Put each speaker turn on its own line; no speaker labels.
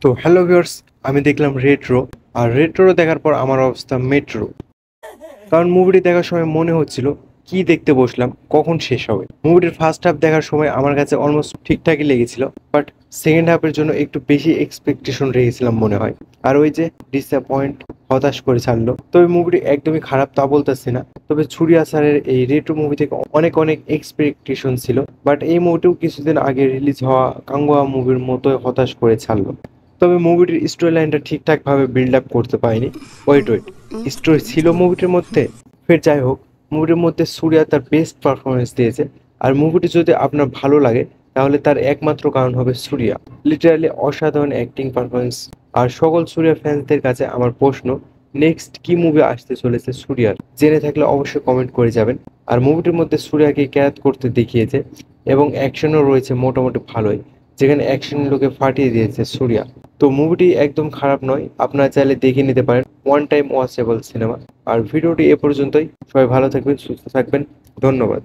তো hello viewers, আমি দেখলাম রেট্রো। আর রেট্রো দেখার পর আমার অবস্থা মেট্রো। কারণ মুভিটি দেখার সময় মনে হচ্ছিল কি দেখতে বসলাম, কখন শেষ হবে। মুভিটির ফার্স্ট হাফ দেখার সময় আমার কাছে অলমোস্ট ঠিকঠাকই লেগেছিল, বাট সেকেন্ড হাফের জন্য একটু বেশি এক্সপেকটেশন রেখেছিলাম মনে হয়। আর ওই যে ডিসঅ্যাপয়েন্ট, হতাশ করে ছাড়লো। তবে মুভিটি একদমই খারাপ তা বলতেছি না, তবে ছুরিয়া স্যারের এই রেট্রো মুভি থেকে অনেক অনেক এক্সপেকটেশন ছিল, বাট এই মুভিটিও কিছুদিন আগে রিলিজ হওয়া কাঙ্গুয়া মুভির মতোই হতাশ করে ছাড়লো। তবে মুভিটির স্টোরি লাইনটা ঠিকঠাকভাবে বিল্ড আপ করতে পারেনি। ওয়েট ওয়েট, স্টোরি ছিল মুভিটির মধ্যে? ফের যাই হোক, মুভিটির মধ্যে সূর্যা তার বেস্ট পারফরমেন্স দিয়েছে। আর মুভিটি যদি আপনার ভালো লাগে তাহলে তার একমাত্র কারণ হবে সূর্যা। লিটারালি অসাধারণ অ্যাক্টিং পারফরমেন্স। আর সকল সূর্যা ফ্যান্সদের কাছে আমার প্রশ্ন, নেক্সট কি মুভি আসতে চলেছে সূর্যার? জেনে থাকলে অবশ্যই কমেন্ট করে যাবেন। আর মুভিটির মধ্যে সূর্যাকে ক্যারাত করতে দেখিয়েছে এবং অ্যাকশনও রয়েছে মোটামুটি ভালোই, যেখানে অ্যাকশন লোকে ফাটিয়ে দিয়েছে সূর্যা। তো মুভিটি একদম খারাপ নয়, আপনারা চাইলে দেখে নিতে পারেন। ওয়ান টাইম ওয়াচেবল সিনেমা। আর ভিডিওটি এ পর্যন্তই। সবাই ভালো থাকবেন, সুস্থ থাকবেন। ধন্যবাদ।